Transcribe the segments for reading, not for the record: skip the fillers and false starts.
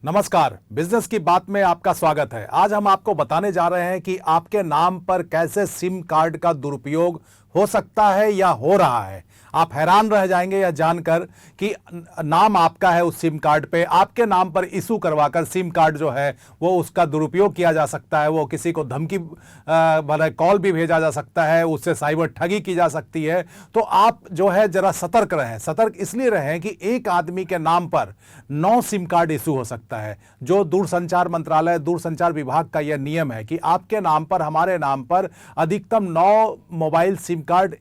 नमस्कार, बिजनेस की बात में आपका स्वागत है। आज हम आपको बताने जा रहे हैं कि आपके नाम पर कैसे सिम कार्ड का दुरुपयोग हो सकता है या हो रहा है। आप हैरान रह जाएंगे यह जानकर कि नाम आपका है, उस सिम कार्ड पे आपके नाम पर इशू करवाकर सिम कार्ड जो है वो उसका दुरुपयोग किया जा सकता है। वो किसी को धमकी भरा कॉल भी भेजा जा सकता है, उससे साइबर ठगी की जा सकती है। तो आप जो है जरा सतर्क रहें। सतर्क इसलिए रहें कि एक आदमी के नाम पर 9 सिम कार्ड इशू हो सकता है। जो दूरसंचार मंत्रालय, दूरसंचार विभाग का यह नियम है कि आपके नाम पर, हमारे नाम पर अधिकतम 9 मोबाइल सिम कार्ड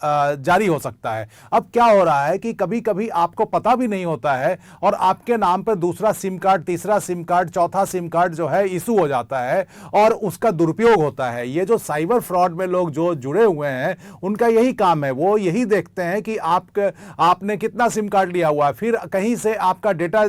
जारी हो सकता है। अब क्या हो रहा है कि कभी कभी आपको पता भी नहीं होता है और आपके नाम पर दूसरा सिम कार्ड, तीसरा सिम कार्ड, चौथा सिम कार्ड जो है इशू हो जाता है और उसका दुरुपयोग होता है। ये जो साइबर फ्रॉड में लोग जो जुड़े हुए हैं उनका यही काम है। वो यही देखते हैं कि आपने कितना सिम कार्ड लिया हुआ है, फिर कहीं से आपका डेटा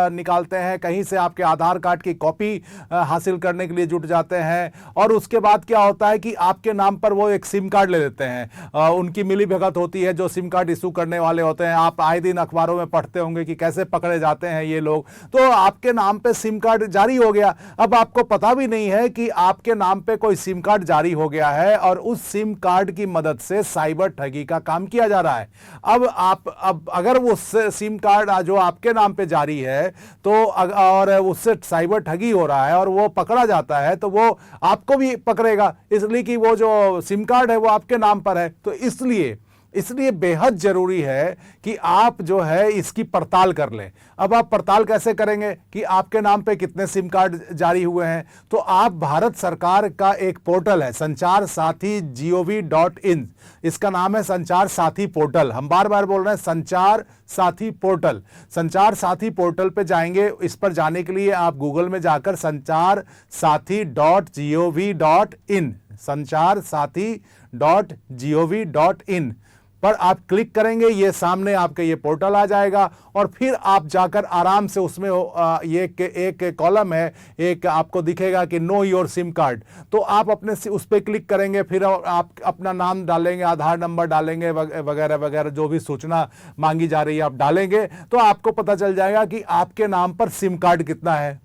निकालते हैं, कहीं से आपके आधार कार्ड की कॉपी हासिल करने के लिए जुट जाते हैं और उसके बाद क्या होता है कि आपके नाम पर वो एक सिम कार्ड ले लेते हैं। उनकी मिली भगत होती है जो सिम कार्ड इशू करने वाले होते हैं। आप आए दिन अखबारों में पढ़ते होंगे कि कैसे पकड़े जाते हैं ये लोग। तो आपके नाम पे सिम कार्ड जारी हो गया, अब आपको पता भी नहीं है कि आपके नाम पे कोई सिम कार्ड जारी हो गया है और उस सिम कार्ड की मदद से साइबर ठगी का काम किया जा रहा है। अब अगर वो सिम कार्ड जो आपके नाम पे जारी है तो और उससे साइबर ठगी हो रहा है और वो पकड़ा जाता है तो वो आपको भी पकड़ेगा, इसलिए कि वो जो सिम कार्ड है वो आपके नाम पर है। तो इसलिए बेहद जरूरी है कि आप जो है इसकी पड़ताल कर लें। अब आप पड़ताल कैसे करेंगे कि आपके नाम पे कितने सिम कार्ड जारी हुए हैं? तो आप भारत सरकार का एक पोर्टल है संचार साथी gov.in, इसका नाम है संचार साथी पोर्टल। हम बार बार बोल रहे हैं संचार साथी पोर्टल। संचार साथी पोर्टल पे जाएंगे। इस पर जाने के लिए आप गूगल में जाकर संचार साथी .gov.in, संचार साथी .gov.in पर आप क्लिक करेंगे, ये सामने आपके ये पोर्टल आ जाएगा और फिर आप जाकर आराम से उसमें ये एक कॉलम है, एक आपको दिखेगा कि नो योर सिम कार्ड। तो आप अपने उस पर क्लिक करेंगे, फिर आप अपना नाम डालेंगे, आधार नंबर डालेंगे, वगैरह वगैरह जो भी सूचना मांगी जा रही है आप डालेंगे तो आपको पता चल जाएगा कि आपके नाम पर सिम कार्ड कितना है।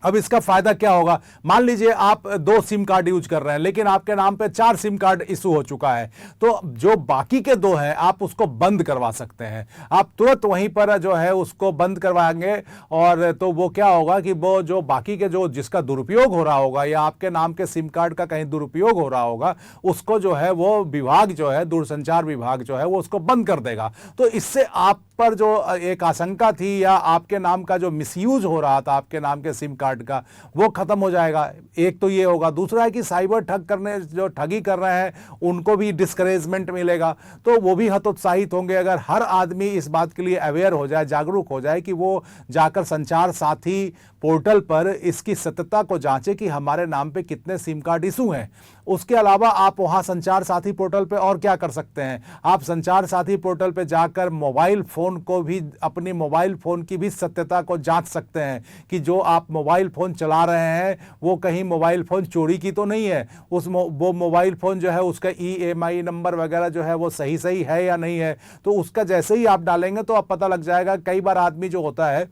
अब इसका फायदा क्या होगा? मान लीजिए आप 2 सिम कार्ड यूज कर रहे हैं लेकिन आपके नाम पे 4 सिम कार्ड इशू हो चुका है, तो जो बाकी के 2 हैं आप उसको बंद करवा सकते हैं। आप तुरंत वहीं पर जो है उसको बंद करवाएंगे और तो वो क्या होगा कि वो जो बाकी के जो जिसका दुरुपयोग हो रहा होगा या आपके नाम के सिम कार्ड का कहीं दुरुपयोग हो रहा होगा उसको जो है वो विभाग जो है, दूरसंचार विभाग जो है वो उसको बंद कर देगा। तो इससे आप पर जो एक आशंका थी या आपके नाम का जो मिसयूज हो रहा था आपके नाम के सिम कार्ड का, वो खत्म हो जाएगा। एक तो ये होगा। दूसरा है कि साइबर जो ठगी कर रहे हैं उनको भी डिस्करेजमेंट मिलेगा, तो वो भी हतोत्साहित होंगे। अगर हर आदमी इस बात के लिए अवेयर हो जाए, जागरूक हो जाए कि वो जाकर संचार साथी पोर्टल पर इसकी सत्यता को जांचे कि हमारे नाम पे कितने सिम कार्ड इशू हैं। उसके अलावा आप वहां संचार साथी पोर्टल पे और क्या कर सकते हैं? आप संचार साथी पोर्टल पे जाकर मोबाइल फोन को भी, अपनी मोबाइल फोन की भी सत्यता को जांच सकते हैं कि जो आप मोबाइल फोन चला रहे हैं वो कहीं मोबाइल फोन चोरी की तो नहीं है। वो मोबाइल फोन जो है उसका EMI नंबर वगैरह जो है वो सही है या नहीं है। तो उसका जैसे ही आप डालेंगे तो आप पता लग जाएगा। कई बार आदमी जो होता है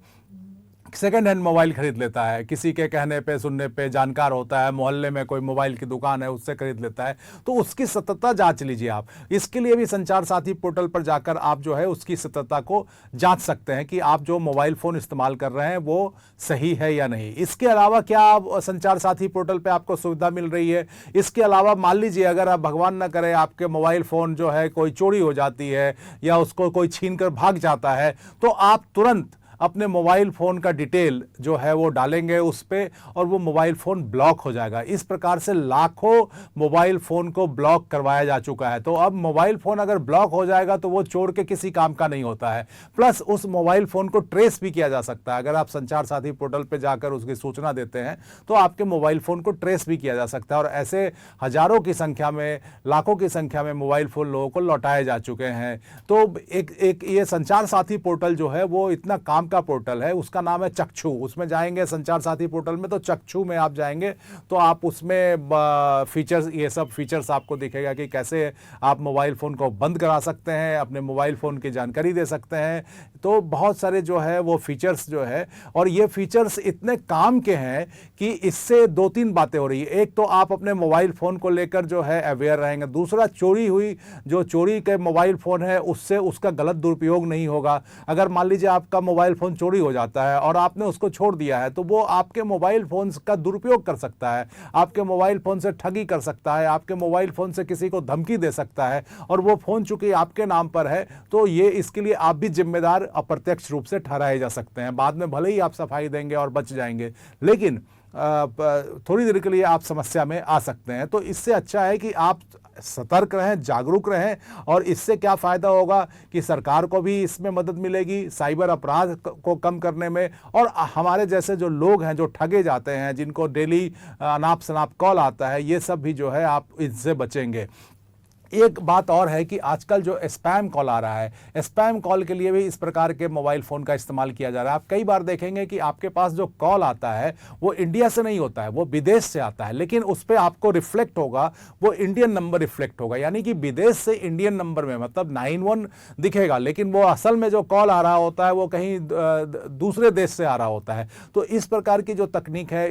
सेकेंड हैंड मोबाइल खरीद लेता है, किसी के कहने पे, सुनने पे, जानकार होता है, मोहल्ले में कोई मोबाइल की दुकान है उससे खरीद लेता है, तो उसकी सत्यता जांच लीजिए आप। इसके लिए भी संचार साथी पोर्टल पर जाकर आप जो है उसकी सत्यता को जांच सकते हैं कि आप जो मोबाइल फोन इस्तेमाल कर रहे हैं वो सही है या नहीं। इसके अलावा क्या संचार साथी पोर्टल पर आपको सुविधा मिल रही है? इसके अलावा मान लीजिए अगर आप, भगवान न करे, आपके मोबाइल फोन जो है कोई चोरी हो जाती है या उसको कोई छीन कर भाग जाता है, तो आप तुरंत अपने मोबाइल फ़ोन का डिटेल जो है वो डालेंगे उस पर और वो मोबाइल फ़ोन ब्लॉक हो जाएगा। इस प्रकार से लाखों मोबाइल फ़ोन को ब्लॉक करवाया जा चुका है। तो अब मोबाइल फ़ोन अगर ब्लॉक हो जाएगा तो वो चोर के किसी काम का नहीं होता है। प्लस उस मोबाइल फ़ोन को ट्रेस भी किया जा सकता है। अगर आप संचार साथी पोर्टल पर जाकर उसकी सूचना देते हैं तो आपके मोबाइल फ़ोन को ट्रेस भी किया जा सकता है और ऐसे हज़ारों की संख्या में, लाखों की संख्या में मोबाइल फ़ोन लोगों को लौटाए जा चुके हैं। तो एक ये संचार साथी पोर्टल जो है वो इतना काम नाम का पोर्टल है, उसका नाम है चक्षु। उसमें जाएंगे संचार साथी पोर्टल में, तो चक्षु में आप जाएंगे तो आप उसमें फीचर्स, ये सब फीचर्स आपको दिखेगा कि कैसे आप मोबाइल फ़ोन को बंद करा सकते हैं, अपने मोबाइल फ़ोन की जानकारी दे सकते हैं। तो बहुत सारे जो है वो फीचर्स जो है, और ये फीचर्स इतने काम के हैं कि इससे दो तीन बातें हो रही है। एक तो आप अपने मोबाइल फ़ोन को लेकर जो है अवेयर रहेंगे, दूसरा चोरी हुई जो चोरी के मोबाइल फ़ोन है उससे उसका गलत दुरुपयोग नहीं होगा। अगर मान लीजिए आपका मोबाइल फ़ोन चोरी हो जाता है और आपने उसको छोड़ दिया है, तो वो आपके मोबाइल फ़ोन का दुरुपयोग कर सकता है, आपके मोबाइल फ़ोन से ठगी कर सकता है, आपके मोबाइल फ़ोन से किसी को धमकी दे सकता है, और वो फ़ोन चूंकि आपके नाम पर है तो ये इसके लिए आप भी जिम्मेदार अप्रत्यक्ष रूप से ठहराए जा सकते हैं। बाद में भले ही आप सफाई देंगे और बच जाएंगे, लेकिन थोड़ी देर के लिए आप समस्या में आ सकते हैं। तो इससे अच्छा है कि आप सतर्क रहें, जागरूक रहें, और इससे क्या फ़ायदा होगा कि सरकार को भी इसमें मदद मिलेगी साइबर अपराध को कम करने में, और हमारे जैसे जो लोग हैं जो ठगे जाते हैं, जिनको डेली अनाप शनाप कॉल आता है, ये सब भी जो है आप इससे बचेंगे। एक बात और है कि आजकल जो स्पैम कॉल आ रहा है, स्पैम कॉल के लिए भी इस प्रकार के मोबाइल फ़ोन का इस्तेमाल किया जा रहा है। आप कई बार देखेंगे कि आपके पास जो कॉल आता है वो इंडिया से नहीं होता है, वो विदेश से आता है, लेकिन उस पर आपको रिफ्लेक्ट होगा, वो इंडियन नंबर रिफ्लेक्ट होगा, यानी कि विदेश से इंडियन नंबर में, मतलब 91 दिखेगा, लेकिन वो असल में जो कॉल आ रहा होता है वो कहीं दूसरे देश से आ रहा होता है। तो इस प्रकार की जो तकनीक है,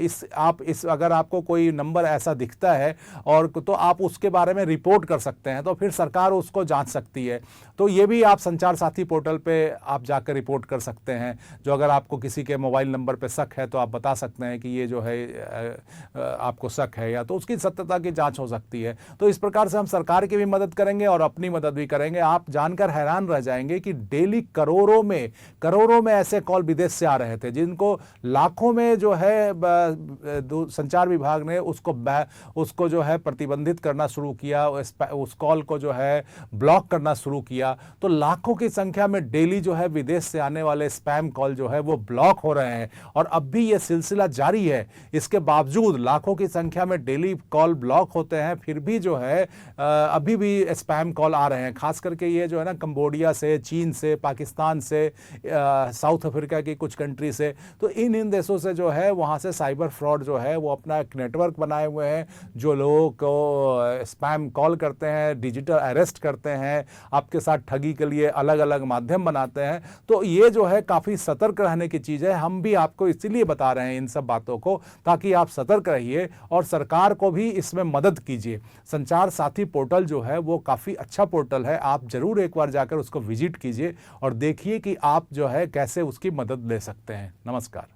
अगर आपको कोई नंबर ऐसा दिखता है और तो आप उसके बारे में रिपोर्ट कर सकते हैं, तो फिर सरकार उसको जांच सकती है। तो ये भी आप संचार साथी पोर्टल पे आप जाकर रिपोर्ट कर सकते हैं। जो अगर आपको किसी के मोबाइल नंबर पे शक है तो आप बता सकते हैं कि ये जो है आपको शक है, या तो उसकी सत्यता की जांच हो सकती है। तो इस प्रकार से हम सरकार की भी मदद करेंगे और अपनी मदद भी करेंगे। आप जानकर हैरान रह जाएंगे कि डेली करोड़ों में ऐसे कॉल विदेश से आ रहे थे, जिनको लाखों में जो है संचार विभाग ने उसको जो है प्रतिबंधित करना शुरू किया, उस कॉल को जो है ब्लॉक करना शुरू किया। तो लाखों की संख्या में डेली जो है विदेश से आने वाले स्पैम कॉल जो है वो ब्लॉक हो रहे हैं, और अब भी ये सिलसिला जारी है। इसके बावजूद लाखों की संख्या में डेली कॉल ब्लॉक होते हैं, फिर भी जो है अभी भी स्पैम कॉल आ रहे हैं। खास करके ये जो है ना कंबोडिया से, चीन से, पाकिस्तान से, साउथ अफ्रीका की कुछ कंट्री से, तो इन देशों से जो है वहाँ से साइबर फ्रॉड जो है वो अपना एक नेटवर्क बनाए हुए हैं, जो लोगों को स्पैम कॉल करते हैं, डिजिटल अरेस्ट करते हैं, आपके साथ ठगी के लिए अलग अलग माध्यम बनाते हैं। तो ये जो है काफ़ी सतर्क रहने की चीज़ है। हम भी आपको इसीलिए बता रहे हैं इन सब बातों को, ताकि आप सतर्क रहिए और सरकार को भी इसमें मदद कीजिए। संचार साथी पोर्टल जो है वो काफ़ी अच्छा पोर्टल है, आप ज़रूर एक बार जाकर उसको विजिट कीजिए और देखिए कि आप जो है कैसे उसकी मदद ले सकते हैं। नमस्कार।